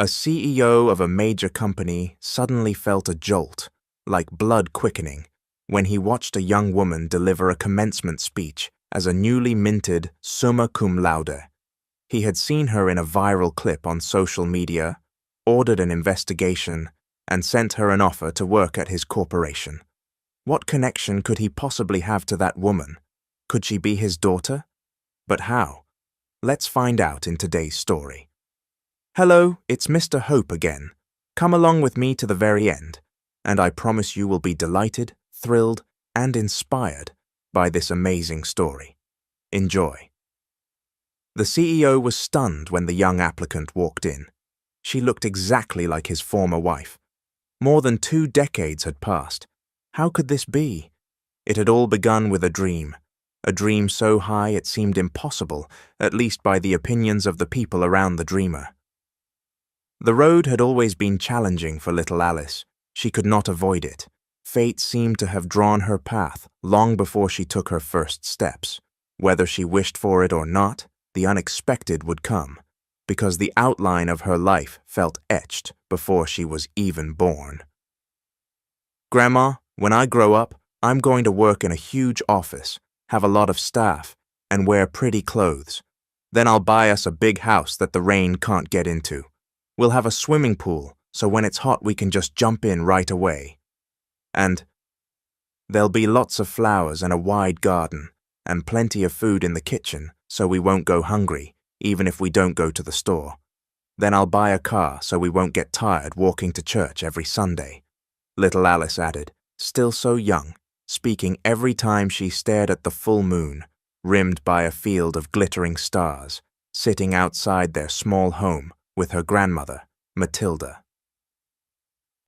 A CEO of a major company suddenly felt a jolt, like blood quickening, when he watched a young woman deliver a commencement speech as a newly minted summa cum laude. He had seen her in a viral clip on social media, ordered an investigation, and sent her an offer to work at his corporation. What connection could he possibly have to that woman? Could she be his daughter? But how? Let's find out in today's story. Hello, it's Mr. Hope again. Come along with me to the very end, and I promise you will be delighted, thrilled, and inspired by this amazing story. Enjoy. The CEO was stunned when the young applicant walked in. She looked exactly like his former wife. More than 2 decades had passed. How could this be? It had all begun with a dream so high it seemed impossible, at least by the opinions of the people around the dreamer. The road had always been challenging for little Alice. She could not avoid it. Fate seemed to have drawn her path long before she took her first steps. Whether she wished for it or not, the unexpected would come, because the outline of her life felt etched before she was even born. Grandma, when I grow up, I'm going to work in a huge office, have a lot of staff, and wear pretty clothes. Then I'll buy us a big house that the rain can't get into. We'll have a swimming pool, so when it's hot we can just jump in right away. And there'll be lots of flowers and a wide garden, and plenty of food in the kitchen, so we won't go hungry, even if we don't go to the store. Then I'll buy a car so we won't get tired walking to church every Sunday. Little Alice added, still so young, speaking every time she stared at the full moon, rimmed by a field of glittering stars, sitting outside their small home with her grandmother, Matilda.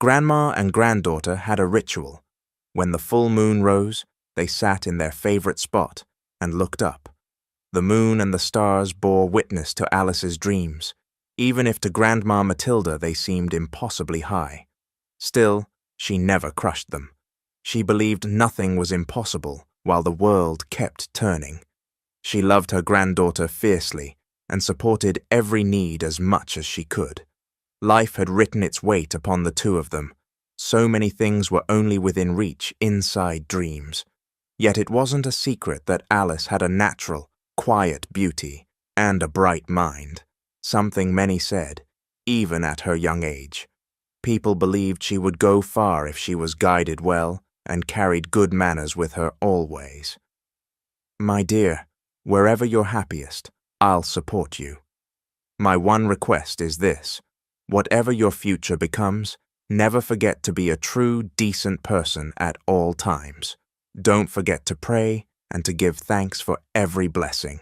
Grandma and granddaughter had a ritual. When the full moon rose, they sat in their favorite spot and looked up. The moon and the stars bore witness to Alice's dreams, even if to Grandma Matilda they seemed impossibly high. Still, she never crushed them. She believed nothing was impossible while the world kept turning. She loved her granddaughter fiercely and supported every need as much as she could. Life had written its weight upon the two of them. So many things were only within reach inside dreams. Yet it wasn't a secret that Alice had a natural, quiet beauty and a bright mind, something many said, even at her young age. People believed she would go far if she was guided well and carried good manners with her always. My dear, wherever you're happiest, I'll support you. My one request is this: whatever your future becomes, never forget to be a true, decent person at all times. Don't forget to pray and to give thanks for every blessing.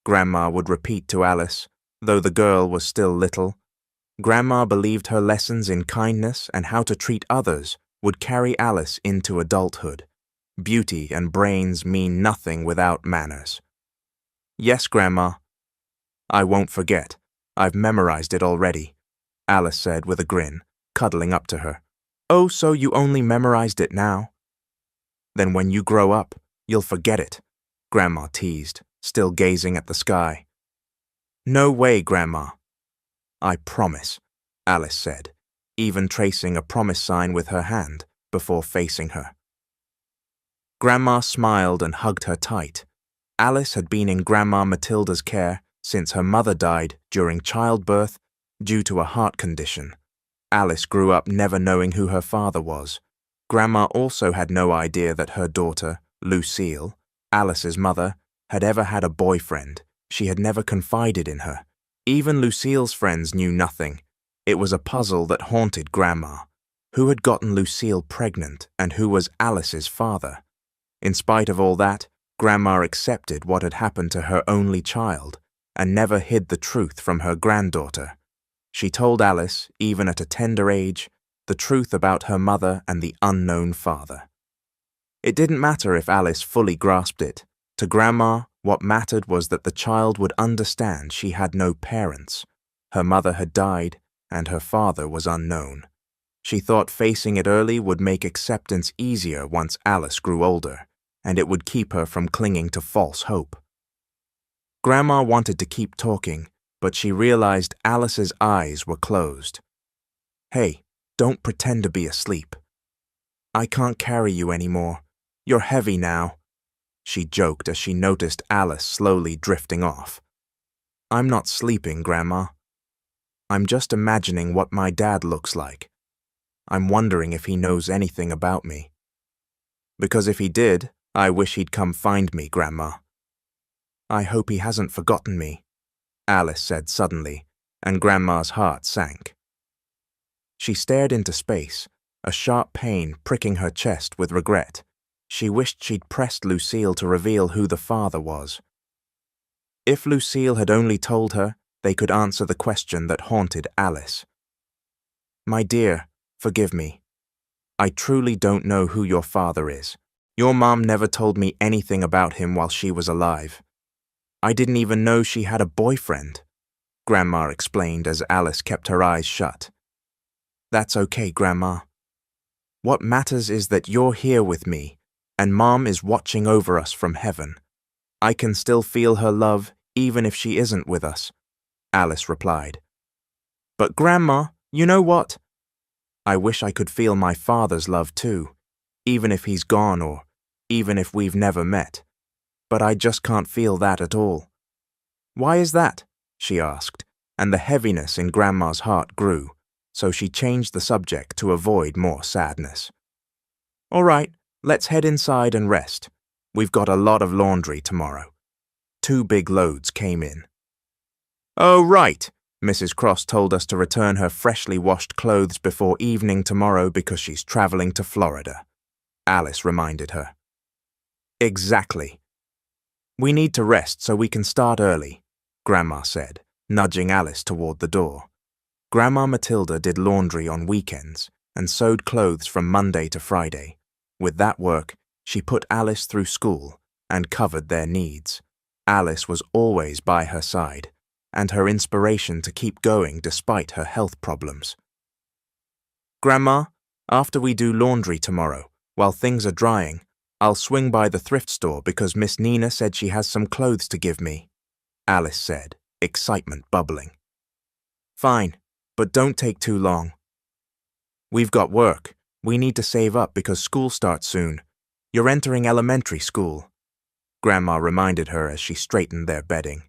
Grandma would repeat to Alice, though the girl was still little. Grandma believed her lessons in kindness and how to treat others would carry Alice into adulthood. Beauty and brains mean nothing without manners. Yes, Grandma. I won't forget. I've memorized it already, Alice said with a grin, cuddling up to her. Oh, so you only memorized it now? Then when you grow up, you'll forget it, Grandma teased, still gazing at the sky. No way, Grandma. I promise, Alice said, even tracing a promise sign with her hand before facing her. Grandma smiled and hugged her tight. Alice had been in Grandma Matilda's care since her mother died during childbirth due to a heart condition. Alice grew up never knowing who her father was. Grandma also had no idea that her daughter, Lucille, Alice's mother, had ever had a boyfriend. She had never confided in her. Even Lucille's friends knew nothing. It was a puzzle that haunted Grandma. Who had gotten Lucille pregnant and who was Alice's father? In spite of all that, Grandma accepted what had happened to her only child and never hid the truth from her granddaughter. She told Alice, even at a tender age, the truth about her mother and the unknown father. It didn't matter if Alice fully grasped it. To Grandma, what mattered was that the child would understand she had no parents. Her mother had died, and her father was unknown. She thought facing it early would make acceptance easier once Alice grew older, and it would keep her from clinging to false hope. Grandma wanted to keep talking, but she realized Alice's eyes were closed. "Hey, don't pretend to be asleep. I can't carry you anymore. You're heavy now," she joked as she noticed Alice slowly drifting off. "I'm not sleeping, Grandma. I'm just imagining what my dad looks like. I'm wondering if he knows anything about me. Because if he did, I wish he'd come find me, Grandma." "I hope he hasn't forgotten me," Alice said suddenly, and Grandma's heart sank. She stared into space, a sharp pain pricking her chest with regret. She wished she'd pressed Lucille to reveal who the father was. If Lucille had only told her, they could answer the question that haunted Alice. "My dear, forgive me. I truly don't know who your father is. Your mom never told me anything about him while she was alive. I didn't even know she had a boyfriend," Grandma explained as Alice kept her eyes shut. "That's okay, Grandma. What matters is that you're here with me, and Mom is watching over us from heaven. I can still feel her love even if she isn't with us," Alice replied. "But Grandma, you know what? I wish I could feel my father's love too, even if he's gone or even if we've never met. But I just can't feel that at all." "Why is that?" she asked, and the heaviness in Grandma's heart grew, so she changed the subject to avoid more sadness. "All right, let's head inside and rest. We've got a lot of laundry tomorrow." 2 big loads came in. "Oh, right. Mrs. Cross told us to return her freshly washed clothes before evening tomorrow because she's traveling to Florida," Alice reminded her. "Exactly. We need to rest so we can start early," Grandma said, nudging Alice toward the door. Grandma Matilda did laundry on weekends and sewed clothes from Monday to Friday. With that work, she put Alice through school and covered their needs. Alice was always by her side, and her inspiration to keep going despite her health problems. "Grandma, after we do laundry tomorrow, while things are drying, I'll swing by the thrift store because Miss Nina said she has some clothes to give me," Alice said, excitement bubbling. "Fine, but don't take too long. We've got work. We need to save up because school starts soon. You're entering elementary school," Grandma reminded her as she straightened their bedding.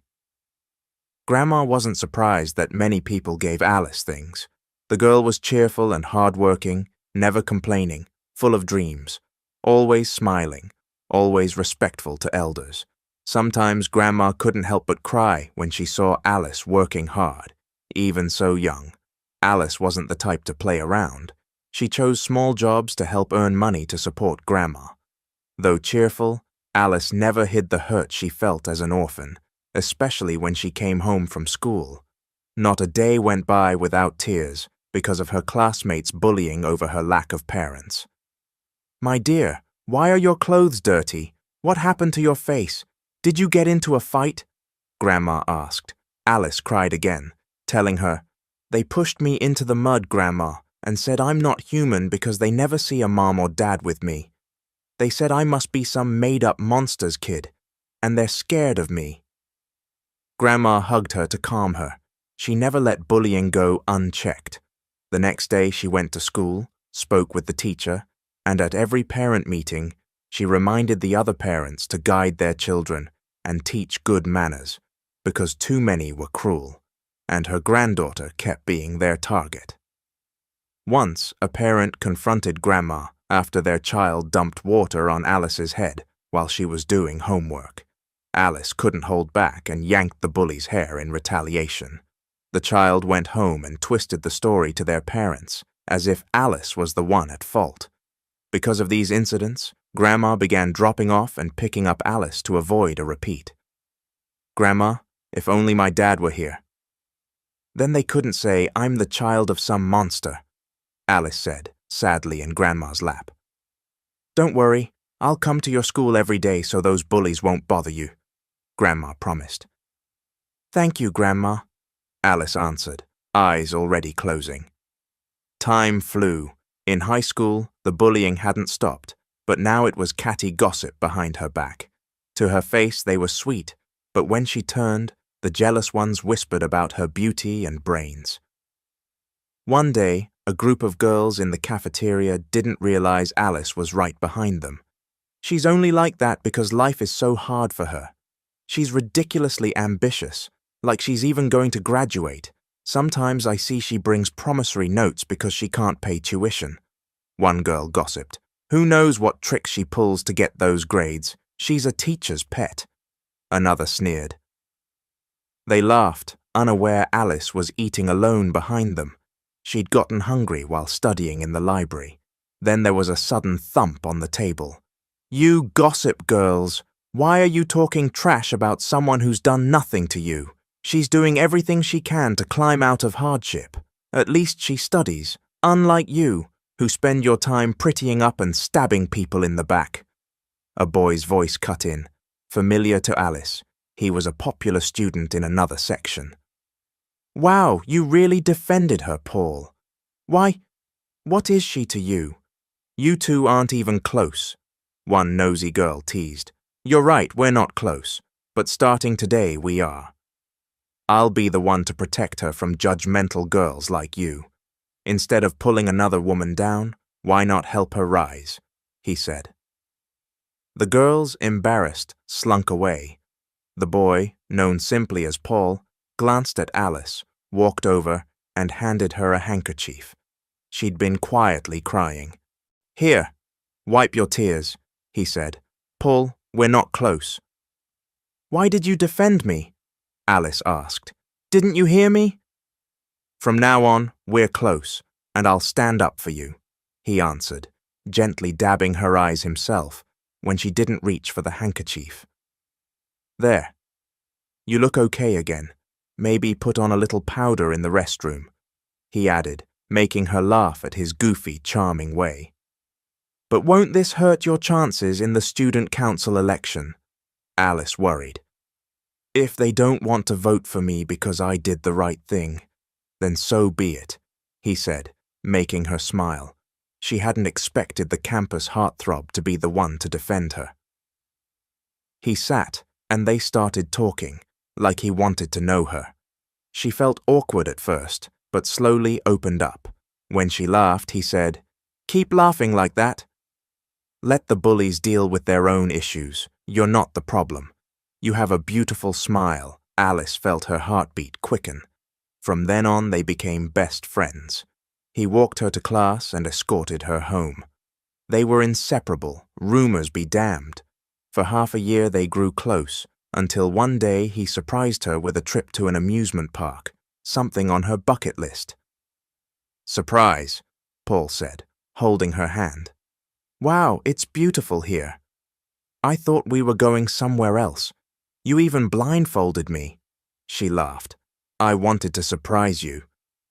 Grandma wasn't surprised that many people gave Alice things. The girl was cheerful and hard-working, never complaining, full of dreams, always smiling, always respectful to elders. Sometimes Grandma couldn't help but cry when she saw Alice working hard, even so young. Alice wasn't the type to play around. She chose small jobs to help earn money to support Grandma. Though cheerful, Alice never hid the hurt she felt as an orphan, especially when she came home from school. Not a day went by without tears because of her classmates bullying over her lack of parents. "My dear, why are your clothes dirty? What happened to your face? Did you get into a fight?" Grandma asked. Alice cried again, telling her, "They pushed me into the mud, Grandma, and said I'm not human because they never see a mom or dad with me. They said I must be some made-up monster's kid, and they're scared of me." Grandma hugged her to calm her. She never let bullying go unchecked. The next day she went to school, spoke with the teacher, and at every parent meeting, she reminded the other parents to guide their children and teach good manners, because too many were cruel, and her granddaughter kept being their target. Once, a parent confronted Grandma after their child dumped water on Alice's head while she was doing homework. Alice couldn't hold back and yanked the bully's hair in retaliation. The child went home and twisted the story to their parents, as if Alice was the one at fault. Because of these incidents, Grandma began dropping off and picking up Alice to avoid a repeat. "Grandma, if only my dad were here." "Then they couldn't say I'm the child of some monster," Alice said, sadly in Grandma's lap. "Don't worry, I'll come to your school every day so those bullies won't bother you," Grandma promised. "Thank you, Grandma," Alice answered, eyes already closing. Time flew. In high school, the bullying hadn't stopped, but now it was catty gossip behind her back. To her face, they were sweet, but when she turned, The jealous ones whispered about her beauty and brains. One day, a group of girls in the cafeteria didn't realize Alice was right behind them. She's only like that because life is so hard for her. She's ridiculously ambitious, like she's even going to graduate. Sometimes I see she brings promissory notes because she can't pay tuition. One girl gossiped. Who knows what tricks she pulls to get those grades? She's a teacher's pet. Another sneered. They laughed, unaware Alice was eating alone behind them. She'd gotten hungry while studying in the library. Then there was a sudden thump on the table. You gossip girls! Why are you talking trash about someone who's done nothing to you? She's doing everything she can to climb out of hardship. At least she studies, unlike you, who spend your time prettying up and stabbing people in the back. A boy's voice cut in, familiar to Alice. He was a popular student in another section. Wow, you really defended her, Paul. Why, what is she to you? You two aren't even close. One nosy girl teased. You're right, we're not close, but starting today we are. I'll be the one to protect her from judgmental girls like you. Instead of pulling another woman down, why not help her rise? He said. The girls, embarrassed, slunk away. The boy, known simply as Paul, glanced at Alice, walked over, and handed her a handkerchief. She'd been quietly crying. Here, wipe your tears, he said. Paul, we're not close. Why did you defend me? Alice asked. Didn't you hear me? From now on, we're close, and I'll stand up for you, he answered, gently dabbing her eyes himself when she didn't reach for the handkerchief. There. You look okay again. Maybe put on a little powder in the restroom, he added, making her laugh at his goofy, charming way. But won't this hurt your chances in the student council election? Alice worried. If they don't want to vote for me because I did the right thing, then so be it, he said, making her smile. She hadn't expected the campus heartthrob to be the one to defend her. He sat, and they started talking, like he wanted to know her. She felt awkward at first, but slowly opened up. When she laughed, he said, Keep laughing like that. Let the bullies deal with their own issues. You're not the problem. You have a beautiful smile. Alice felt her heartbeat quicken. From then on, they became best friends. He walked her to class and escorted her home. They were inseparable, rumors be damned. For half a year they grew close, until one day he surprised her with a trip to an amusement park, something on her bucket list. Surprise, Paul said, holding her hand. Wow, it's beautiful here. I thought we were going somewhere else. You even blindfolded me. She laughed. I wanted to surprise you,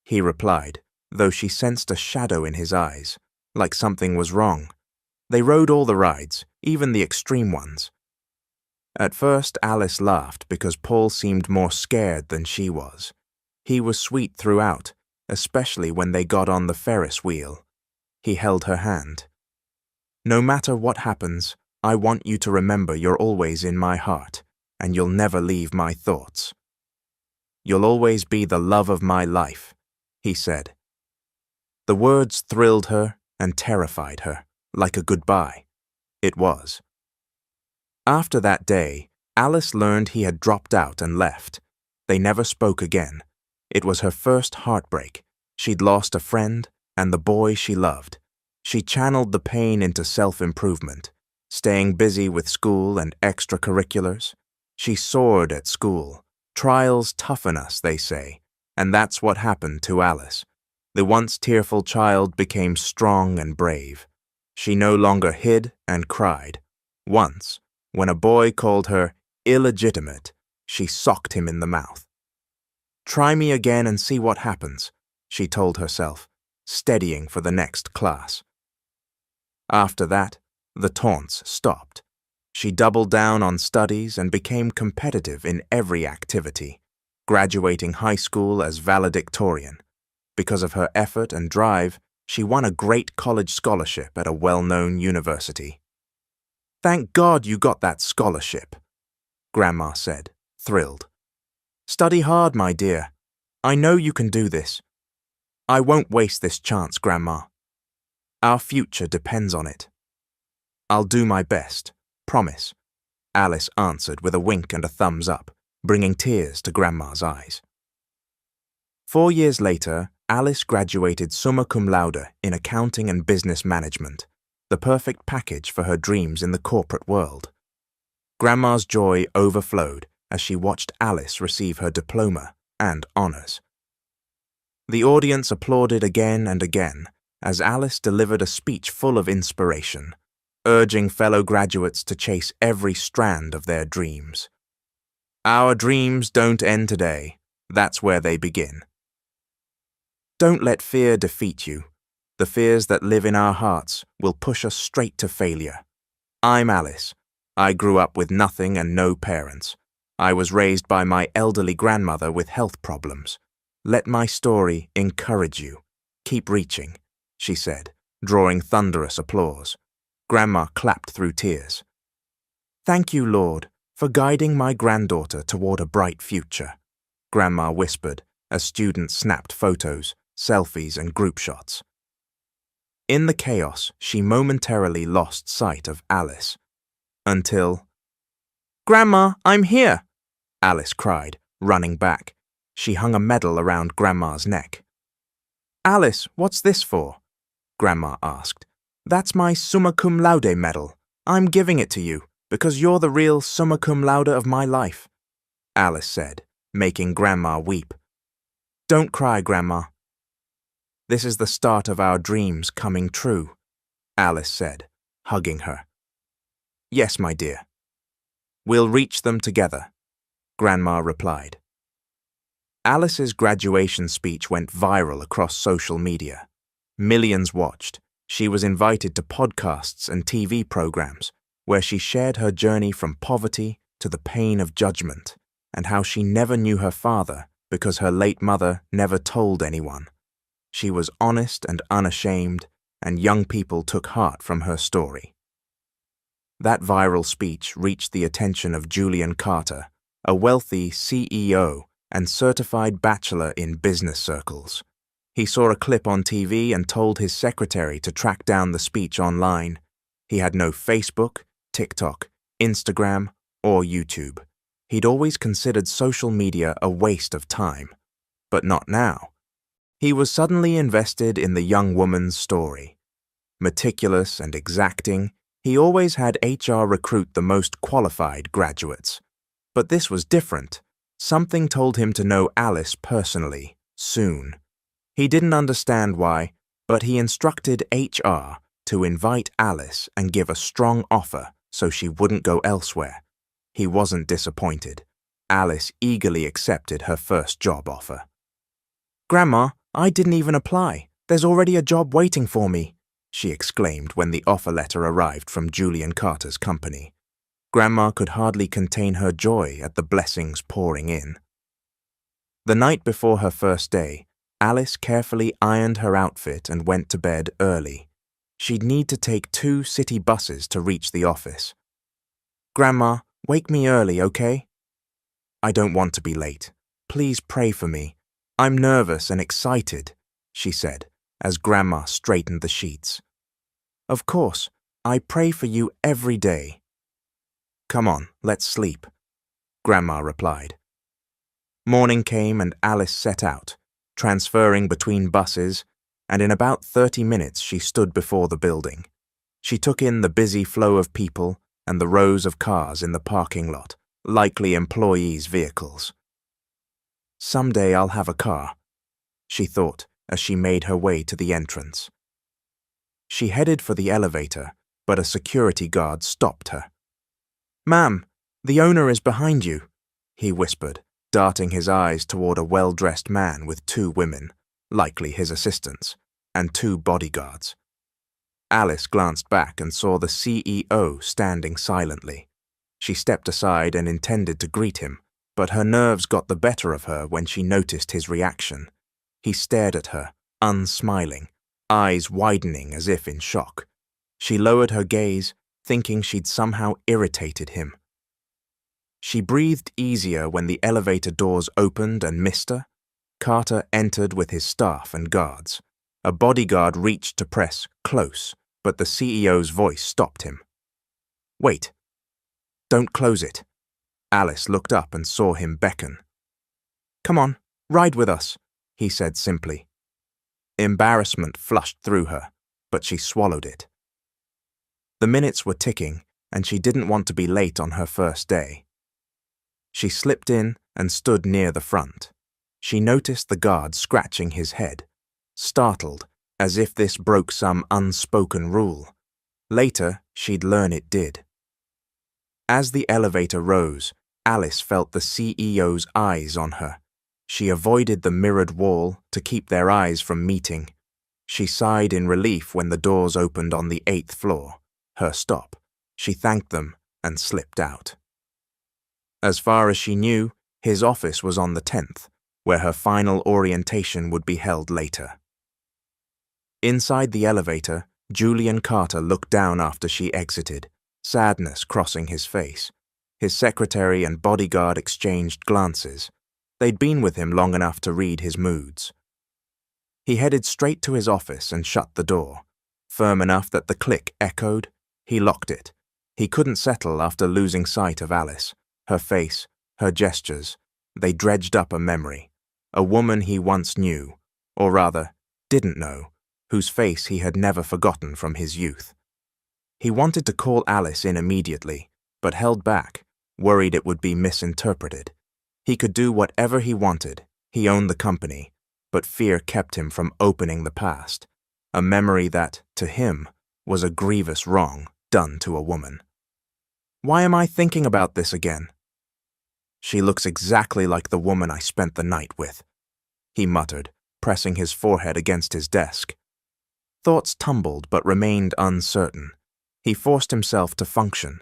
he replied, though she sensed a shadow in his eyes, like something was wrong. They rode all the rides, even the extreme ones. At first, Alice laughed because Paul seemed more scared than she was. He was sweet throughout, especially when they got on the Ferris wheel. He held her hand. No matter what happens, I want you to remember you're always in my heart, and you'll never leave my thoughts. You'll always be the love of my life, he said. The words thrilled her and terrified her, like a goodbye. It was. After that day, Alice learned he had dropped out and left. They never spoke again. It was her first heartbreak. She'd lost a friend and the boy she loved. She channeled the pain into self-improvement, staying busy with school and extracurriculars. She soared at school. Trials toughen us, they say, and that's what happened to Alice. The once tearful child became strong and brave. She no longer hid and cried. Once, when a boy called her illegitimate, she socked him in the mouth. Try me again and see what happens, she told herself, steadying for the next class. After that, the taunts stopped. She doubled down on studies and became competitive in every activity, graduating high school as valedictorian. Because of her effort and drive, she won a great college scholarship at a well-known university. Thank God you got that scholarship, Grandma said, thrilled. Study hard, my dear. I know you can do this. I won't waste this chance, Grandma. Our future depends on it. I'll do my best, promise, Alice answered with a wink and a thumbs up, bringing tears to Grandma's eyes. 4 years later, Alice graduated summa cum laude in accounting and business management, the perfect package for her dreams in the corporate world. Grandma's joy overflowed as she watched Alice receive her diploma and honors. The audience applauded again and again as Alice delivered a speech full of inspiration, urging fellow graduates to chase every strand of their dreams. Our dreams don't end today. That's where they begin. Don't let fear defeat you. The fears that live in our hearts will push us straight to failure. I'm Alice. I grew up with nothing and no parents. I was raised by my elderly grandmother with health problems. Let my story encourage you. Keep reaching, she said, drawing thunderous applause. Grandma clapped through tears. Thank you, Lord, for guiding my granddaughter toward a bright future, Grandma whispered as students snapped photos, selfies, and group shots. In the chaos, she momentarily lost sight of Alice. Until... Grandma, I'm here! Alice cried, running back. She hung a medal around Grandma's neck. Alice, what's this for? Grandma asked. That's my summa cum laude medal. I'm giving it to you, because you're the real summa cum laude of my life, Alice said, making Grandma weep. Don't cry, Grandma. This is the start of our dreams coming true, Alice said, hugging her. Yes, my dear. We'll reach them together, Grandma replied. Alice's graduation speech went viral across social media. Millions watched. She was invited to podcasts and TV programs where she shared her journey from poverty to the pain of judgment and how she never knew her father because her late mother never told anyone. She was honest and unashamed, and young people took heart from her story. That viral speech reached the attention of Julian Carter, a wealthy CEO and certified bachelor in business circles. He saw a clip on TV and told his secretary to track down the speech online. He had no Facebook, TikTok, Instagram, or YouTube. He'd always considered social media a waste of time. But not now. He was suddenly invested in the young woman's story. Meticulous and exacting, he always had HR recruit the most qualified graduates. But this was different. Something told him to know Alice personally, soon. He didn't understand why, but he instructed HR to invite Alice and give a strong offer so she wouldn't go elsewhere. He wasn't disappointed. Alice eagerly accepted her first job offer. Grandma, I didn't even apply. There's already a job waiting for me, she exclaimed when the offer letter arrived from Julian Carter's company. Grandma could hardly contain her joy at the blessings pouring in. The night before her first day, Alice carefully ironed her outfit and went to bed early. She'd need to take 2 city buses to reach the office. Grandma, wake me early, okay? I don't want to be late. Please pray for me. I'm nervous and excited, she said, as Grandma straightened the sheets. Of course, I pray for you every day. Come on, let's sleep, Grandma replied. Morning came and Alice set out, transferring between buses, and in about 30 minutes she stood before the building. She took in the busy flow of people and the rows of cars in the parking lot, likely employees' vehicles. Someday I'll have a car, she thought as she made her way to the entrance. She headed for the elevator, but a security guard stopped her. Ma'am, the owner is behind you, he whispered, darting his eyes toward a well-dressed man with 2 women, likely his assistants, and 2 bodyguards. Alice glanced back and saw the CEO standing silently. She stepped aside and intended to greet him, but her nerves got the better of her when she noticed his reaction. He stared at her, unsmiling, eyes widening as if in shock. She lowered her gaze, thinking she'd somehow irritated him. She breathed easier when the elevator doors opened and Mr. Carter entered with his staff and guards. A bodyguard reached to press close, but the CEO's voice stopped him. "Wait. Don't close it." Alice looked up and saw him beckon. "Come on, ride with us," he said simply. Embarrassment flushed through her, but she swallowed it. The minutes were ticking, and she didn't want to be late on her first day. She slipped in and stood near the front. She noticed the guard scratching his head, startled, as if this broke some unspoken rule. Later, she'd learn it did. As the elevator rose, Alice felt the CEO's eyes on her. She avoided the mirrored wall to keep their eyes from meeting. She sighed in relief when the doors opened on the 8th floor, her stop. She thanked them and slipped out. As far as she knew, his office was on the 10th, where her final orientation would be held later. Inside the elevator, Julian Carter looked down after she exited, sadness crossing his face. His secretary and bodyguard exchanged glances. They'd been with him long enough to read his moods. He headed straight to his office and shut the door. Firm enough that the click echoed, he locked it. He couldn't settle after losing sight of Alice. Her face, her gestures, they dredged up a memory. A woman he once knew, or rather, didn't know, whose face he had never forgotten from his youth. He wanted to call Alice in immediately, but held back, worried it would be misinterpreted. He could do whatever he wanted, he owned the company, but fear kept him from opening the past, a memory that, to him, was a grievous wrong done to a woman. "Why am I thinking about this again?" "She looks exactly like the woman I spent the night with," he muttered, pressing his forehead against his desk. Thoughts tumbled but remained uncertain. He forced himself to function.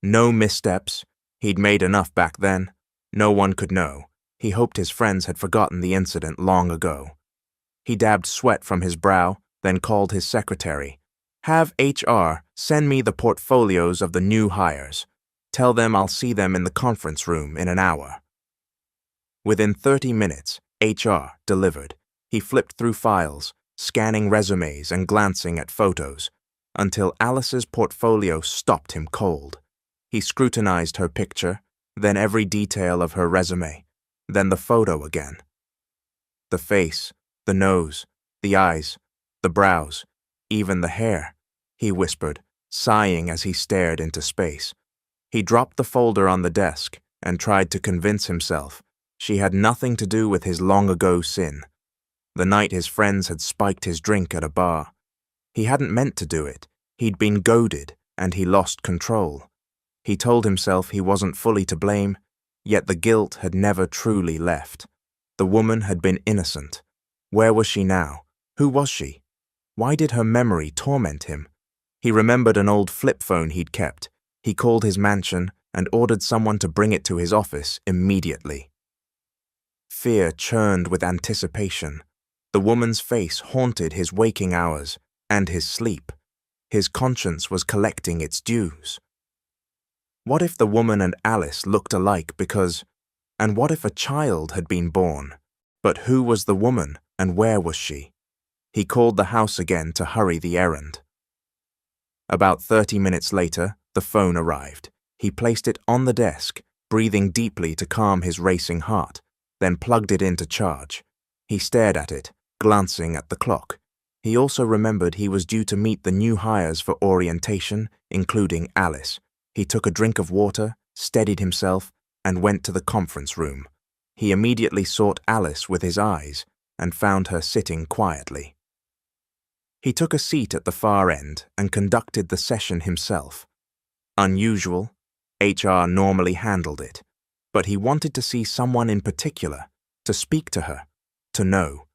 No missteps. He'd made enough back then. No one could know. He hoped his friends had forgotten the incident long ago. He dabbed sweat from his brow, then called his secretary. "Have HR send me the portfolios of the new hires. Tell them I'll see them in the conference room in an hour." Within 30 minutes, HR delivered. He flipped through files, scanning resumes and glancing at photos, until Alice's portfolio stopped him cold. He scrutinized her picture, then every detail of her resume, then the photo again. The face, the nose, the eyes, the brows, even the hair, he whispered, sighing as he stared into space. He dropped the folder on the desk and tried to convince himself she had nothing to do with his long-ago sin. The night his friends had spiked his drink at a bar. He hadn't meant to do it. He'd been goaded, and he lost control. He told himself he wasn't fully to blame, yet the guilt had never truly left. The woman had been innocent. Where was she now? Who was she? Why did her memory torment him? He remembered an old flip phone he'd kept. He called his mansion and ordered someone to bring it to his office immediately. Fear churned with anticipation. The woman's face haunted his waking hours and his sleep. His conscience was collecting its dues. What if the woman and Alice looked alike and what if a child had been born? But who was the woman and where was she? He called the house again to hurry the errand. About 30 minutes later, the phone arrived. He placed it on the desk, breathing deeply to calm his racing heart, then plugged it into charge. He stared at it, glancing at the clock. He also remembered he was due to meet the new hires for orientation, including Alice. He took a drink of water, steadied himself, and went to the conference room. He immediately sought Alice with his eyes and found her sitting quietly. He took a seat at the far end and conducted the session himself. Unusual, HR normally handled it, but he wanted to see someone in particular, to speak to her, to know.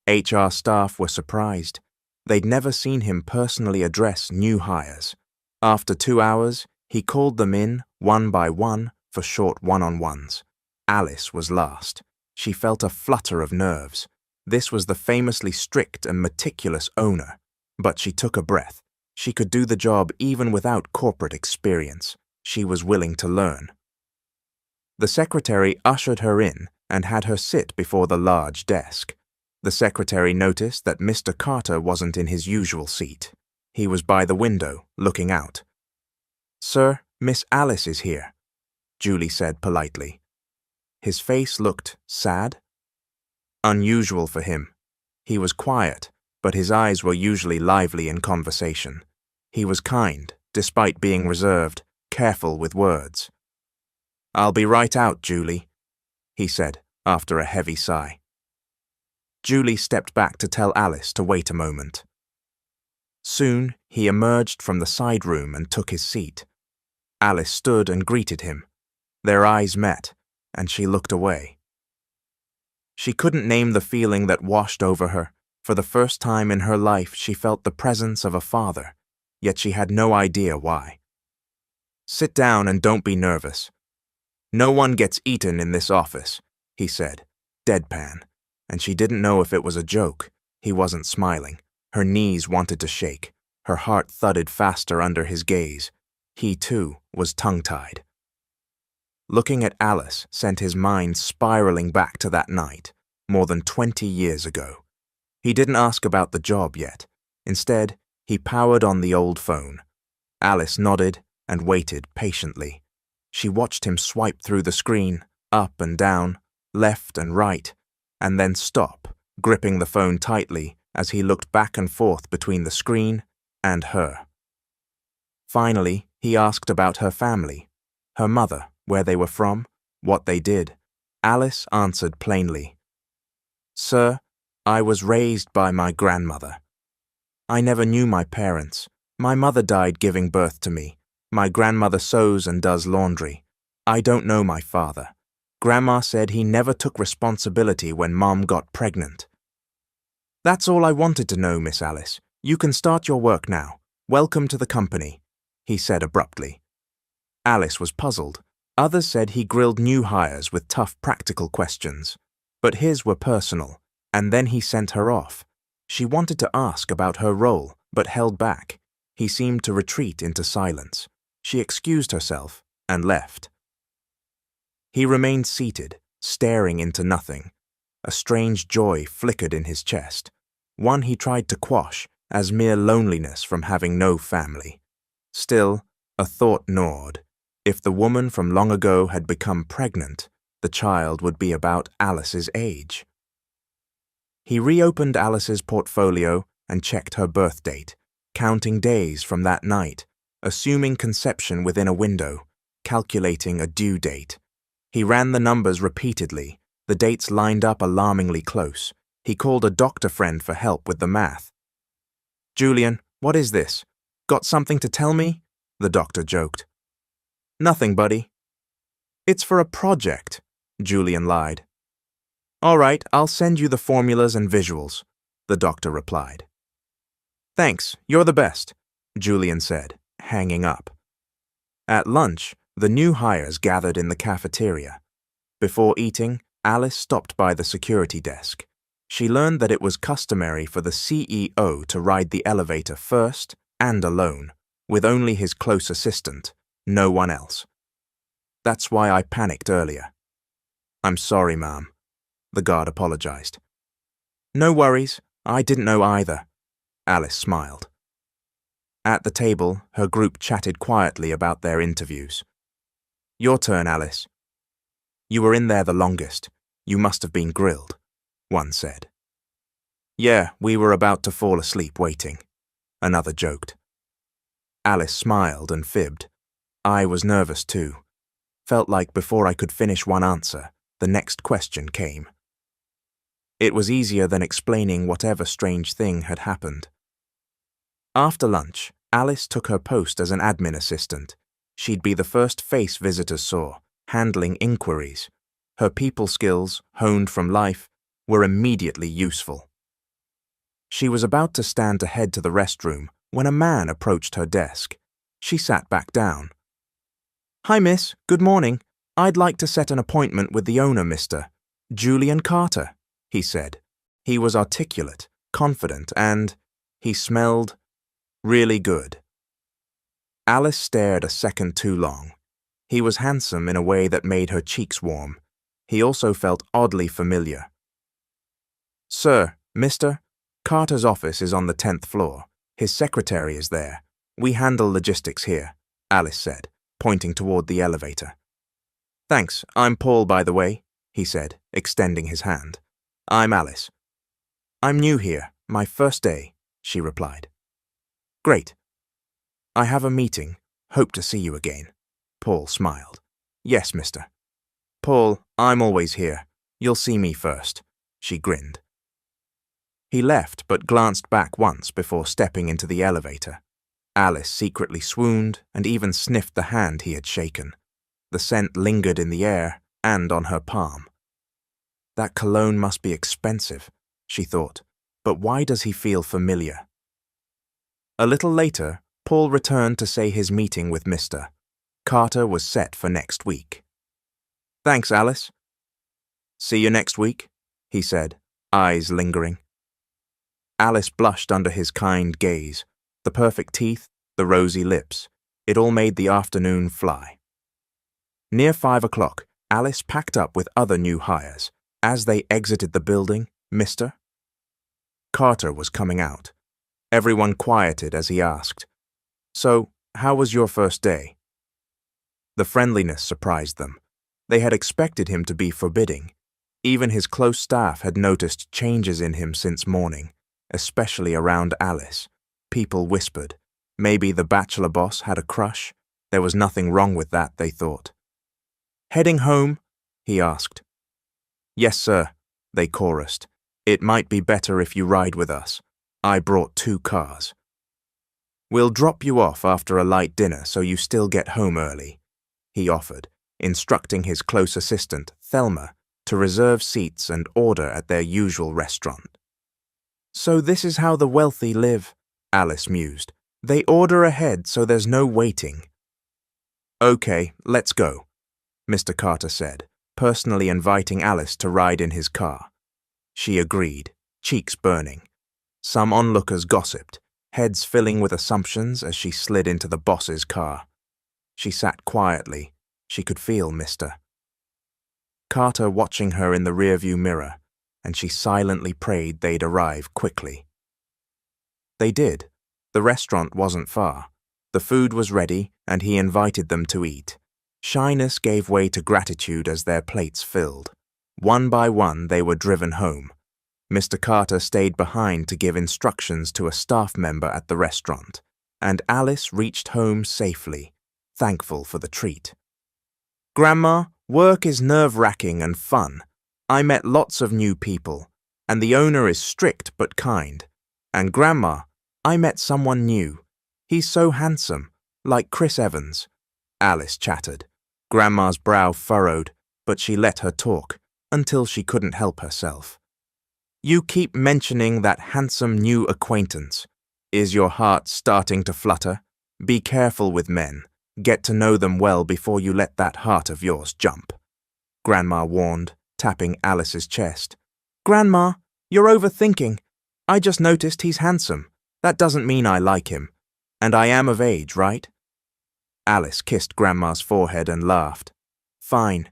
HR staff were surprised. They'd never seen him personally address new hires. After 2 hours, he called them in, one by one, for short one-on-ones. Alice was last. She felt a flutter of nerves. This was the famously strict and meticulous owner, but she took a breath. She could do the job even without corporate experience. She was willing to learn. The secretary ushered her in and had her sit before the large desk. The secretary noticed that Mr. Carter wasn't in his usual seat. He was by the window, looking out. "Sir, Miss Alice is here," Julie said politely. His face looked sad. Unusual for him. He was quiet, but his eyes were usually lively in conversation. He was kind, despite being reserved, careful with words. "I'll be right out, Julie," he said, after a heavy sigh. Julie stepped back to tell Alice to wait a moment. Soon, he emerged from the side room and took his seat. Alice stood and greeted him. Their eyes met, and she looked away. She couldn't name the feeling that washed over her. For the first time in her life, she felt the presence of a father, yet she had no idea why. "Sit down and don't be nervous. No one gets eaten in this office," he said, deadpan, and she didn't know if it was a joke. He wasn't smiling. Her knees wanted to shake. Her heart thudded faster under his gaze. He, too, was tongue-tied. Looking at Alice sent his mind spiraling back to that night, more than 20 years ago. He didn't ask about the job yet. Instead, he powered on the old phone. Alice nodded and waited patiently. She watched him swipe through the screen, up and down, left and right, and then stop, gripping the phone tightly as he looked back and forth between the screen and her. Finally, he asked about her family, her mother, where they were from, what they did. Alice answered plainly, "Sir, I was raised by my grandmother. I never knew my parents. My mother died giving birth to me. My grandmother sews and does laundry. I don't know my father. Grandma said he never took responsibility when Mom got pregnant." "That's all I wanted to know, Miss Alice. You can start your work now. Welcome to the company," he said abruptly. Alice was puzzled. Others said he grilled new hires with tough practical questions, but his were personal, and then he sent her off. She wanted to ask about her role, but held back. He seemed to retreat into silence. She excused herself and left. He remained seated, staring into nothing. A strange joy flickered in his chest, one he tried to quash as mere loneliness from having no family. Still, a thought gnawed. If the woman from long ago had become pregnant, the child would be about Alice's age. He reopened Alice's portfolio and checked her birth date, counting days from that night, assuming conception within a window, calculating a due date. He ran the numbers repeatedly. The dates lined up alarmingly close. He called a doctor friend for help with the math. "Julian, what is this? Got something to tell me?" the doctor joked. "Nothing, buddy." "It's for a project," Julian lied. "All right, I'll send you the formulas and visuals," the doctor replied. "Thanks, you're the best," Julian said, hanging up. At lunch, the new hires gathered in the cafeteria. Before eating, Alice stopped by the security desk. She learned that it was customary for the CEO to ride the elevator first and alone, with only his close assistant, no one else. "That's why I panicked earlier." "I'm sorry, ma'am," the guard apologized. "No worries, I didn't know either," Alice smiled. At the table, her group chatted quietly about their interviews. "Your turn, Alice." "You were in there the longest. You must have been grilled," one said. "Yeah, we were about to fall asleep waiting," another joked. Alice smiled and fibbed. I was nervous too. Felt like before I could finish one answer, the next question came. It was easier than explaining whatever strange thing had happened. After lunch, Alice took her post as an admin assistant. She'd be the first face visitors saw, handling inquiries. Her people skills, honed from life, were immediately useful. She was about to stand to head to the restroom when a man approached her desk. She sat back down. "Hi, miss. Good morning. I'd like to set an appointment with the owner, Mr. Julian Carter," he said. He was articulate, confident, and he smelled really good. Alice stared a second too long. He was handsome in a way that made her cheeks warm. He also felt oddly familiar. "Sir, Mr. Carter's office is on the 10th floor. His secretary is there. We handle logistics here," Alice said, pointing toward the elevator. "Thanks, I'm Paul, by the way," he said, extending his hand. "I'm Alice." "I'm new here, my first day," she replied. "Great. I have a meeting. Hope to see you again." Paul smiled. "Yes, mister." "Paul, I'm always here. You'll see me first," she grinned. He left but glanced back once before stepping into the elevator. Alice secretly swooned and even sniffed the hand he had shaken. The scent lingered in the air and on her palm. That cologne must be expensive, she thought, but why does he feel familiar? A little later, Paul returned to say his meeting with Mr. Carter was set for next week. "Thanks, Alice." "See you next week," he said, eyes lingering. Alice blushed under his kind gaze. The perfect teeth, the rosy lips. It all made the afternoon fly. Near 5 o'clock, Alice packed up with other new hires. As they exited the building, Mr. Carter was coming out. Everyone quieted as he asked, "So, how was your first day?" The friendliness surprised them. They had expected him to be forbidding. Even his close staff had noticed changes in him since morning, especially around Alice. People whispered. Maybe the bachelor boss had a crush. There was nothing wrong with that, they thought. "Heading home?" he asked. "Yes, sir," they chorused. "It might be better if you ride with us. I brought 2 cars." "We'll drop you off after a light dinner so you still get home early," he offered, instructing his close assistant, Thelma, to reserve seats and order at their usual restaurant. "So this is how the wealthy live," Alice mused. "They order ahead so there's no waiting." "Okay, let's go," Mr. Carter said, personally inviting Alice to ride in his car. She agreed, cheeks burning. Some onlookers gossiped, heads filling with assumptions as she slid into the boss's car. She sat quietly. She could feel Mr. Carter watching her in the rearview mirror, and she silently prayed they'd arrive quickly. They did. The restaurant wasn't far. The food was ready, and he invited them to eat. Shyness gave way to gratitude as their plates filled. One by one, they were driven home. Mr. Carter stayed behind to give instructions to a staff member at the restaurant, and Alice reached home safely, thankful for the treat. "Grandma, work is nerve-wracking and fun. I met lots of new people, and the owner is strict but kind. And Grandma, I met someone new. He's so handsome, like Chris Evans," Alice chattered. Grandma's brow furrowed, but she let her talk, until she couldn't help herself. "You keep mentioning that handsome new acquaintance. Is your heart starting to flutter? Be careful with men. Get to know them well before you let that heart of yours jump," Grandma warned, tapping Alice's chest. "Grandma, you're overthinking. I just noticed he's handsome. That doesn't mean I like him. And I am of age, right?" Alice kissed Grandma's forehead and laughed. "Fine.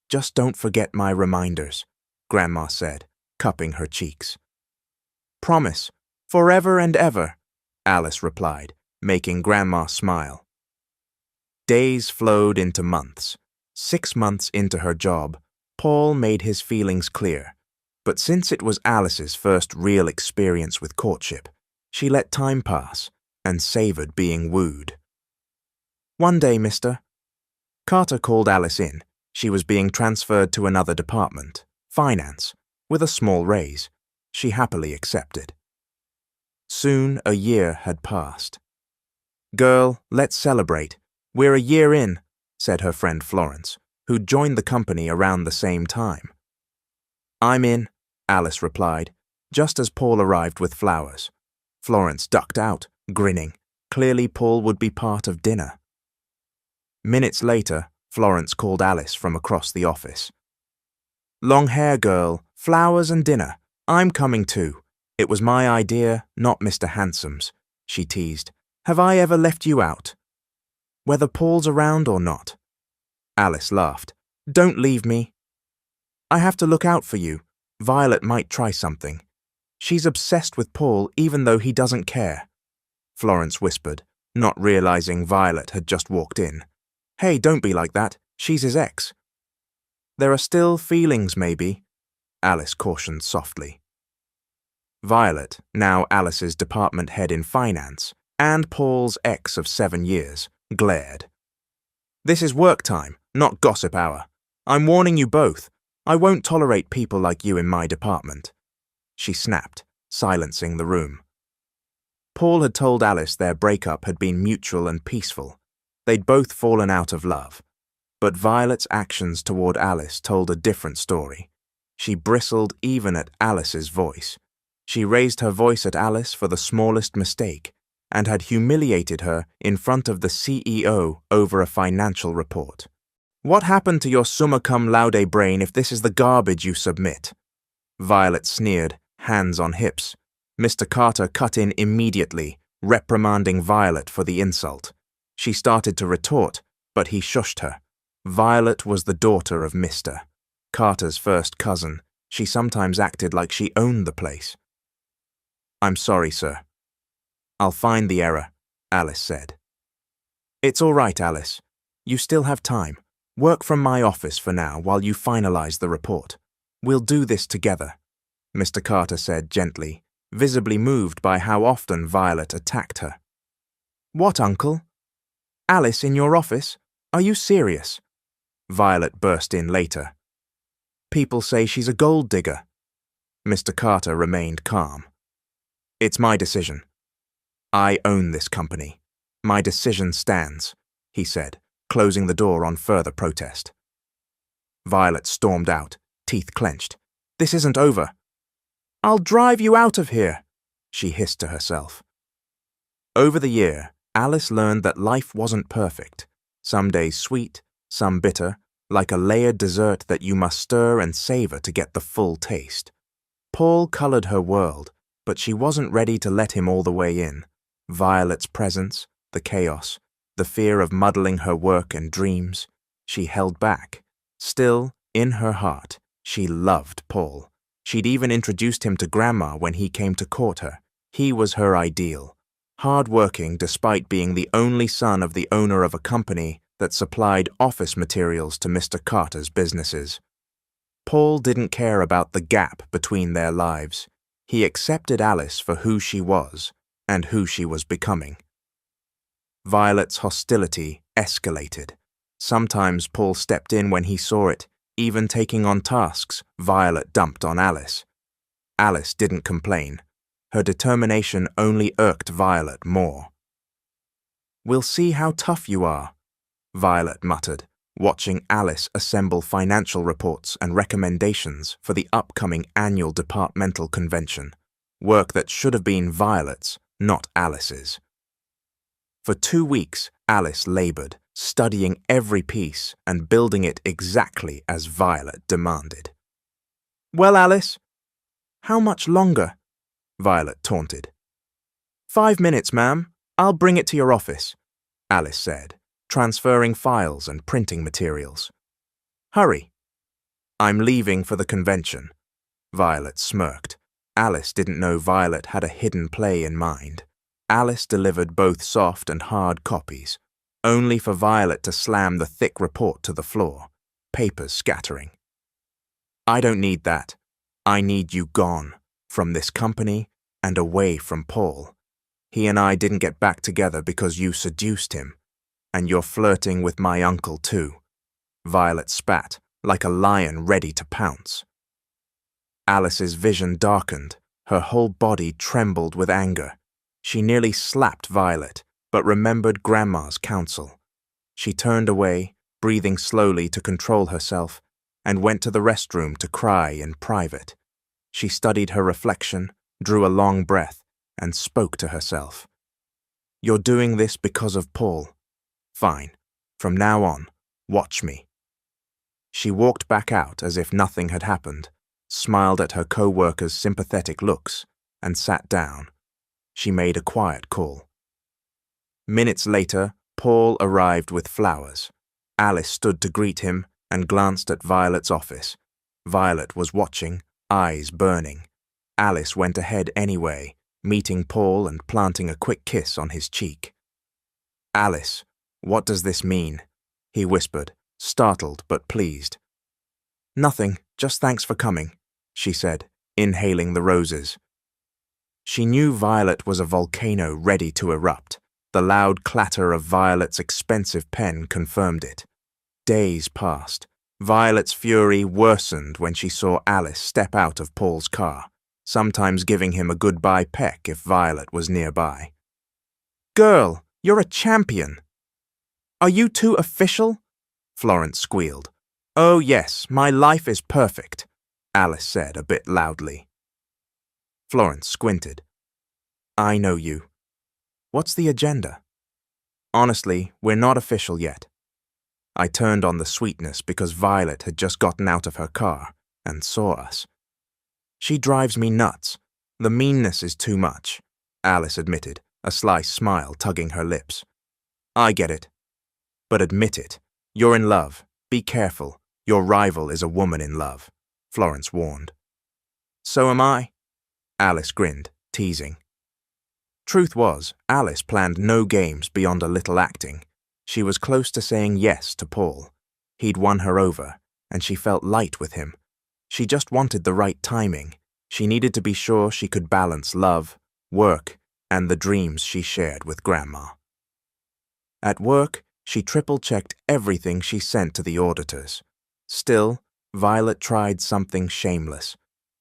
Just don't forget my reminders," Grandma said, cupping her cheeks. "Promise, forever and ever," Alice replied, making Grandma smile. Days flowed into months. 6 months into her job, Paul made his feelings clear. But since it was Alice's first real experience with courtship, she let time pass and savored being wooed. "One day, Mr. Carter called Alice in. She was being transferred to another department, finance, with a small raise. She happily accepted. Soon a year had passed. "Girl, let's celebrate. We're a year in," said her friend Florence, who'd joined the company around the same time. "I'm in," Alice replied, just as Paul arrived with flowers. Florence ducked out, grinning. Clearly Paul would be part of dinner. Minutes later, Florence called Alice from across the office. "Long hair, girl, flowers and dinner. I'm coming too. It was my idea, not Mr. Handsome's," she teased. "Have I ever left you out?" "Whether Paul's around or not." Alice laughed. Don't leave me. I have to look out for you. Violet might try something. She's obsessed with Paul even though he doesn't care. Florence whispered, not realizing Violet had just walked in. Hey, don't be like that. She's his ex. There are still feelings, maybe, Alice cautioned softly. Violet, now Alice's department head in finance, and Paul's ex of 7 years, glared. This is work time, not gossip hour. I'm warning you both. I won't tolerate people like you in my department. She snapped, silencing the room. Paul had told Alice their breakup had been mutual and peaceful. They'd both fallen out of love. But Violet's actions toward Alice told a different story. She bristled even at Alice's voice. She raised her voice at Alice for the smallest mistake, and had humiliated her in front of the CEO over a financial report. What happened to your summa cum laude brain if this is the garbage you submit? Violet sneered, hands on hips. Mr. Carter cut in immediately, reprimanding Violet for the insult. She started to retort, but he shushed her. Violet was the daughter of Mr. Carter's first cousin. She sometimes acted like she owned the place. I'm sorry, sir. I'll find the error, Alice said. It's all right, Alice. You still have time. Work from my office for now while you finalize the report. We'll do this together, Mr. Carter said gently, visibly moved by how often Violet attacked her. What, Uncle? Alice in your office? Are you serious? Violet burst in later. People say she's a gold digger. Mr. Carter remained calm. It's my decision. I own this company. My decision stands, he said, closing the door on further protest. Violet stormed out, teeth clenched. This isn't over. I'll drive you out of here, she hissed to herself. Over the year, Alice learned that life wasn't perfect. Some days sweet, some bitter, like a layered dessert that you must stir and savor to get the full taste. Paul colored her world, but she wasn't ready to let him all the way in. Violet's presence, the chaos, the fear of muddling her work and dreams, she held back. Still, in her heart, she loved Paul. She'd even introduced him to Grandma when he came to court her. He was her ideal. Hard-working despite being the only son of the owner of a company that supplied office materials to Mr. Carter's businesses. Paul didn't care about the gap between their lives. He accepted Alice for who she was and who she was becoming. Violet's hostility escalated. Sometimes Paul stepped in when he saw it, even taking on tasks Violet dumped on Alice. Alice didn't complain. Her determination only irked Violet more. We'll see how tough you are, Violet muttered, watching Alice assemble financial reports and recommendations for the upcoming annual departmental convention, work that should have been Violet's, not Alice's. For 2 weeks, Alice labored, studying every piece and building it exactly as Violet demanded. Well, Alice? How much longer? Violet taunted. 5 minutes, ma'am. I'll bring it to your office, Alice said, transferring files and printing materials. Hurry. I'm leaving for the convention. Violet smirked. Alice didn't know Violet had a hidden play in mind. Alice delivered both soft and hard copies, only for Violet to slam the thick report to the floor, papers scattering. I don't need that. I need you gone, from this company and away from Paul. He and I didn't get back together because you seduced him. And you're flirting with my uncle too. Violet spat, like a lion ready to pounce. Alice's vision darkened. Her whole body trembled with anger. She nearly slapped Violet, but remembered Grandma's counsel. She turned away, breathing slowly to control herself, and went to the restroom to cry in private. She studied her reflection, drew a long breath, and spoke to herself. You're doing this because of Paul. Fine. From now on, watch me. She walked back out as if nothing had happened, smiled at her co-workers' sympathetic looks, and sat down. She made a quiet call. Minutes later, Paul arrived with flowers. Alice stood to greet him and glanced at Violet's office. Violet was watching, eyes burning. Alice went ahead anyway, meeting Paul and planting a quick kiss on his cheek. "Alice, what does this mean?" he whispered, startled but pleased. "Nothing, just thanks for coming," she said, inhaling the roses. She knew Violet was a volcano ready to erupt. The loud clatter of Violet's expensive pen confirmed it. Days passed. Violet's fury worsened when she saw Alice step out of Paul's car, sometimes giving him a goodbye peck if Violet was nearby. "Girl, you're a champion!" "Are you two official?" Florence squealed. "Oh yes, my life is perfect," Alice said a bit loudly. Florence squinted. "I know you. What's the agenda?" "Honestly, we're not official yet." I turned on the sweetness because Violet had just gotten out of her car and saw us. "She drives me nuts. The meanness is too much," Alice admitted, a sly smile tugging her lips. "I get it. But admit it. You're in love. Be careful. Your rival is a woman in love," Florence warned. "So am I," Alice grinned, teasing. Truth was, Alice planned no games beyond a little acting. She was close to saying yes to Paul. He'd won her over, and she felt light with him. She just wanted the right timing. She needed to be sure she could balance love, work, and the dreams she shared with Grandma. At work, she triple-checked everything she sent to the auditors. Still, Violet tried something shameless.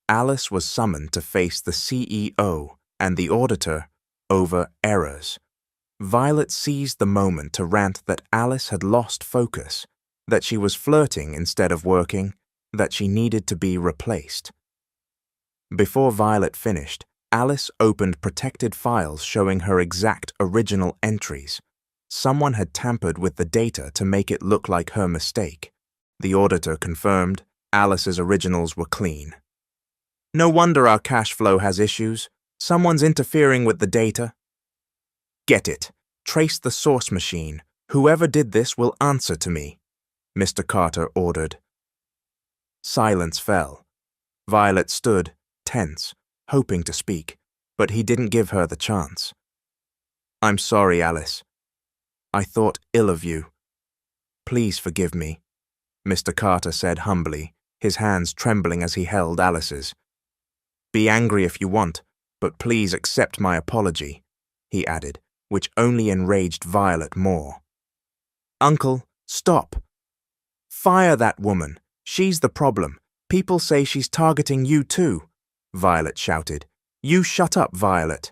Alice was summoned to face the CEO and the auditor over errors. Violet seized the moment to rant that Alice had lost focus, that she was flirting instead of working, that she needed to be replaced. Before Violet finished, Alice opened protected files showing her exact original entries. Someone had tampered with the data to make it look like her mistake. The auditor confirmed Alice's originals were clean. "No wonder our cash flow has issues. Someone's interfering with the data." "Get it. Trace the source machine. Whoever did this will answer to me," Mr. Carter ordered. Silence fell. Violet stood, tense, hoping to speak, but he didn't give her the chance. "I'm sorry, Alice. I thought ill of you. Please forgive me," Mr. Carter said humbly, his hands trembling as he held Alice's. "Be angry if you want, but please accept my apology," he added, which only enraged Violet more. "Uncle, stop. Fire that woman. She's the problem. People say she's targeting you too," Violet shouted. "You shut up, Violet.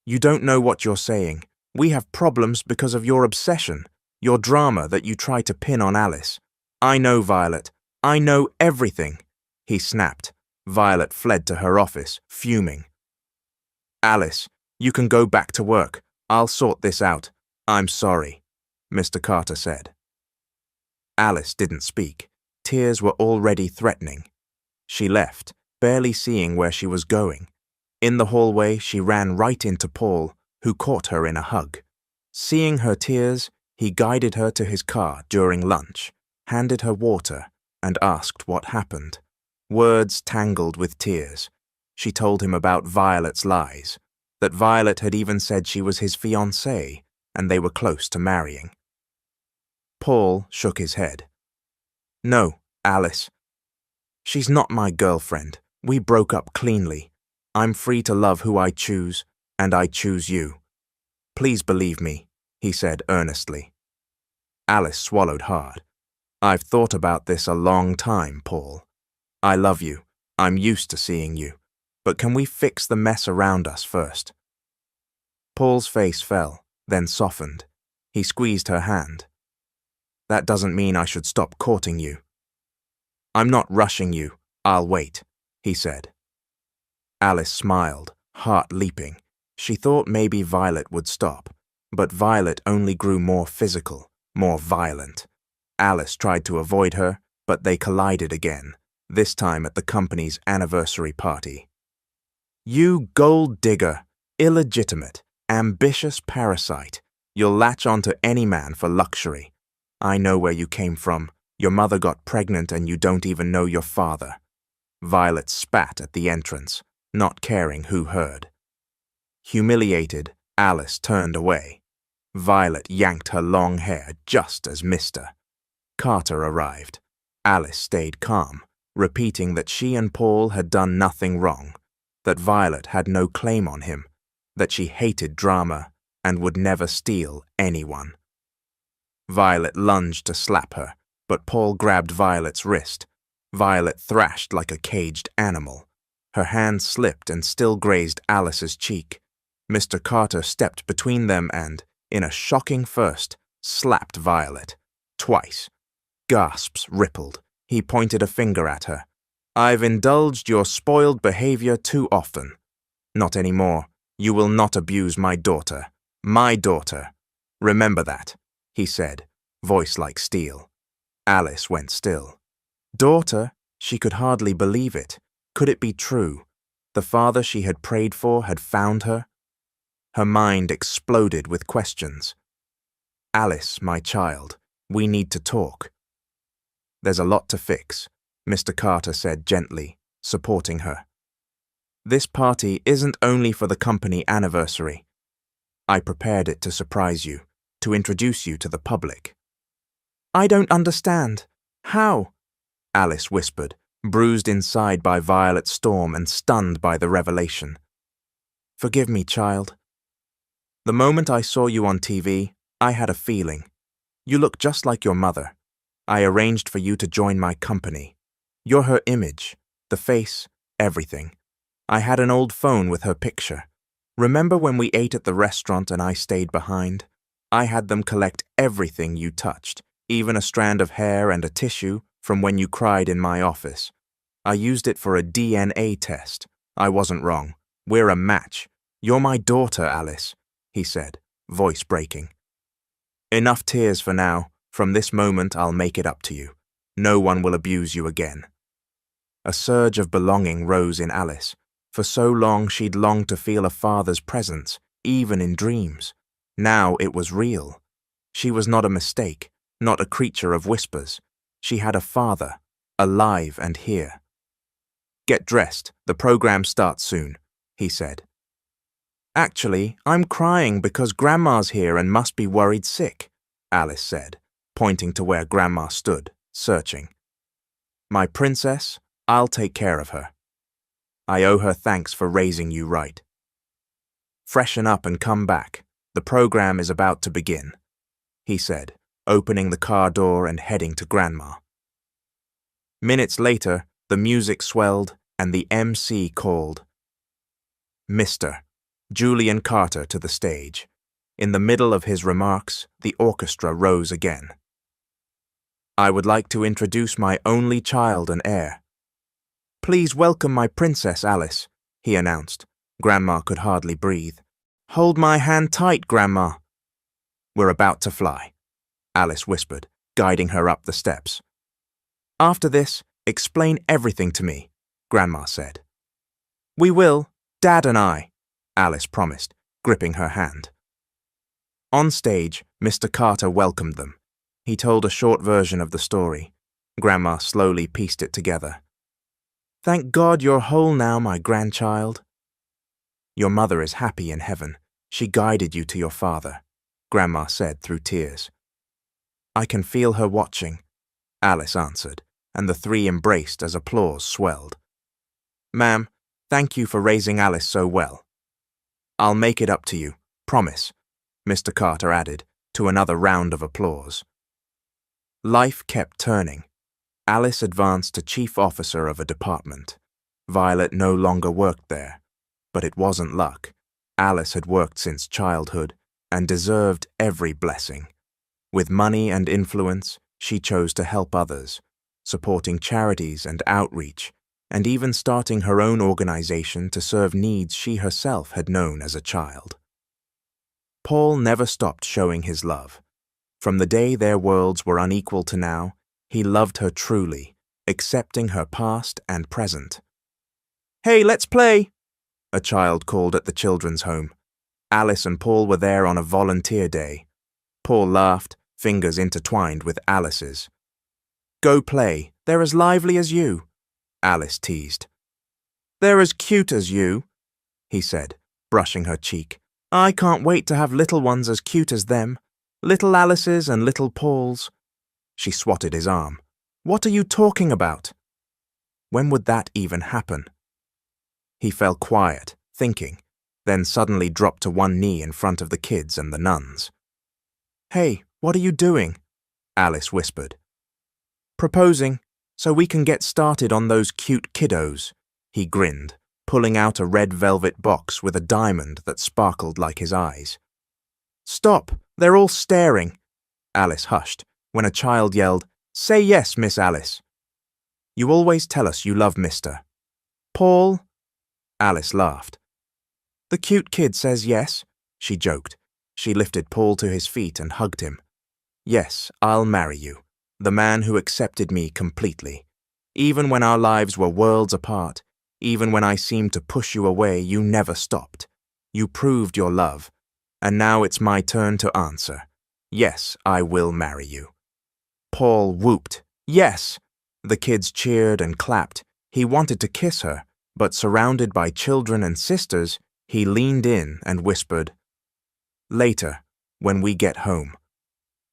You don't know what you're saying. We have problems because of your obsession, your drama that you try to pin on Alice. I know, Violet. I know everything," he snapped. Violet fled to her office, fuming. "Alice, you can go back to work. I'll sort this out. I'm sorry," Mr. Carter said. Alice didn't speak. Tears were already threatening. She left, barely seeing where she was going. In the hallway, she ran right into Paul, who caught her in a hug. Seeing her tears, he guided her to his car during lunch, handed her water, and asked what happened. Words tangled with tears. She told him about Violet's lies, that Violet had even said she was his fiancée, and they were close to marrying. Paul shook his head. "No, Alice. She's not my girlfriend. We broke up cleanly. I'm free to love who I choose, and I choose you. Please believe me," he said earnestly. Alice swallowed hard. "I've thought about this a long time, Paul. I love you. I'm used to seeing you. But can we fix the mess around us first?" Paul's face fell, then softened. He squeezed her hand. "That doesn't mean I should stop courting you." "I'm not rushing you. I'll wait," he said. Alice smiled, heart leaping. She thought maybe Violet would stop, but Violet only grew more physical, more violent. Alice tried to avoid her, but they collided again, this time at the company's anniversary party. "You gold digger, illegitimate, ambitious parasite. You'll latch onto any man for luxury. I know where you came from. Your mother got pregnant and you don't even know your father." Violet spat at the entrance, not caring who heard. Humiliated, Alice turned away. Violet yanked her long hair just as Mr. Carter arrived. Alice stayed calm, repeating that she and Paul had done nothing wrong, that Violet had no claim on him, that she hated drama and would never steal anyone. Violet lunged to slap her, but Paul grabbed Violet's wrist. Violet thrashed like a caged animal. Her hand slipped and still grazed Alice's cheek. Mr. Carter stepped between them and, in a shocking first, slapped Violet. Twice. Gasps rippled. He pointed a finger at her. "I've indulged your spoiled behavior too often. Not anymore. You will not abuse my daughter. My daughter. Remember that," he said, voice like steel. Alice went still. Daughter? She could hardly believe it. Could it be true? The father she had prayed for had found her? Her mind exploded with questions. "Alice, my child, we need to talk." "There's a lot to fix," Mr. Carter said gently, supporting her. "This party isn't only for the company anniversary. I prepared it to surprise you, to introduce you to the public." "I don't understand. How?" Alice whispered, bruised inside by Violet's storm and stunned by the revelation. "Forgive me, child. The moment I saw you on TV, I had a feeling. You look just like your mother. I arranged for you to join my company. You're her image, the face, everything. I had an old phone with her picture. Remember when we ate at the restaurant and I stayed behind? I had them collect everything you touched, even a strand of hair and a tissue from when you cried in my office. I used it for a DNA test. I wasn't wrong. We're a match. You're my daughter, Alice," he said, voice breaking. "Enough tears for now. From this moment, I'll make it up to you. No one will abuse you again." A surge of belonging rose in Alice. For so long she'd longed to feel a father's presence, even in dreams. Now it was real. She was not a mistake, not a creature of whispers. She had a father, alive and here. "Get dressed. The program starts soon," he said. "Actually, I'm crying because Grandma's here and must be worried sick," Alice said, pointing to where Grandma stood, searching. "My princess, I'll take care of her. I owe her thanks for raising you right. Freshen up and come back. The program is about to begin," he said, opening the car door and heading to Grandma. Minutes later, the music swelled and the MC called, "Mr. Julian Carter to the stage." In the middle of his remarks, the orchestra rose again. "I would like to introduce my only child and heir. Please welcome my Princess Alice," he announced. Grandma could hardly breathe. "Hold my hand tight, Grandma." "We're about to fly," Alice whispered, guiding her up the steps. "After this, explain everything to me," Grandma said. "We will, Dad and I," Alice promised, gripping her hand. On stage, Mr. Carter welcomed them. He told a short version of the story. Grandma slowly pieced it together. "Thank God you're whole now, my grandchild." "Your mother is happy in heaven. She guided you to your father," Grandma said through tears. "I can feel her watching," Alice answered, and the three embraced as applause swelled. "Ma'am, thank you for raising Alice so well." "I'll make it up to you, promise," Mr. Carter added, to another round of applause. Life kept turning. Alice advanced to chief officer of a department. Violet no longer worked there. But it wasn't luck. Alice had worked since childhood and deserved every blessing. With money and influence, she chose to help others, supporting charities and outreach, and even starting her own organization to serve needs she herself had known as a child. Paul never stopped showing his love. From the day their worlds were unequal to now, he loved her truly, accepting her past and present. "Hey, let's play!" a child called at the children's home. Alice and Paul were there on a volunteer day. Paul laughed, fingers intertwined with Alice's. "Go play, they're as lively as you," Alice teased. "They're as cute as you," he said, brushing her cheek. "I can't wait to have little ones as cute as them. Little Alice's and little Paul's." She swatted his arm. "What are you talking about?" When would that even happen? He fell quiet, thinking, then suddenly dropped to one knee in front of the kids and the nuns. "Hey, what are you doing?" Alice whispered. "Proposing, so we can get started on those cute kiddos," he grinned, pulling out a red velvet box with a diamond that sparkled like his eyes. "Stop, they're all staring." Alice hushed when a child yelled, "Say yes, Miss Alice." "You always tell us you love Mr. Paul." Alice laughed. "The cute kid says yes," she joked. She lifted Paul to his feet and hugged him. "Yes, I'll marry you, the man who accepted me completely. Even when our lives were worlds apart, even when I seemed to push you away, you never stopped. You proved your love, and now it's my turn to answer. Yes, I will marry you." Paul whooped, "Yes!" The kids cheered and clapped. He wanted to kiss her, but surrounded by children and sisters, he leaned in and whispered, "Later, when we get home."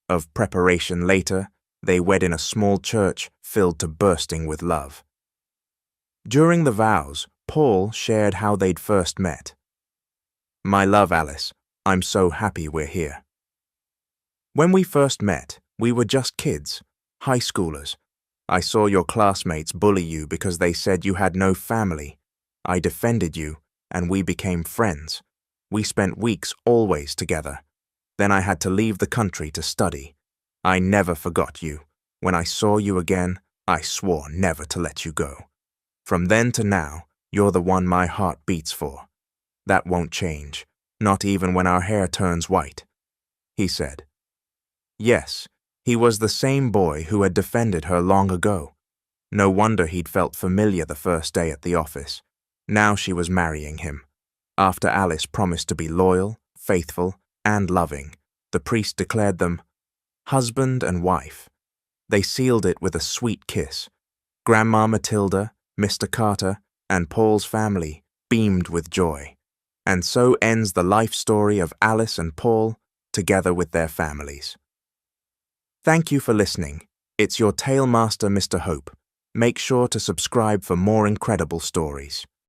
Of preparation later, they wed in a small church filled to bursting with love. During the vows, Paul shared how they'd first met. "My love, Alice, I'm so happy we're here. When we first met, we were just kids, high schoolers. I saw your classmates bully you because they said you had no family. I defended you, and we became friends. We spent weeks always together. Then I had to leave the country to study. I never forgot you. When I saw you again, I swore never to let you go. From then to now, you're the one my heart beats for. That won't change, not even when our hair turns white," he said. Yes, he was the same boy who had defended her long ago. No wonder he'd felt familiar the first day at the office. Now she was marrying him. After Alice promised to be loyal, faithful, and loving, the priest declared them husband and wife. They sealed it with a sweet kiss. Grandma Matilda, Mr. Carter, and Paul's family beamed with joy. And so ends the life story of Alice and Paul, together with their families. Thank you for listening. It's your tale master, Mr. Hope. Make sure to subscribe for more incredible stories.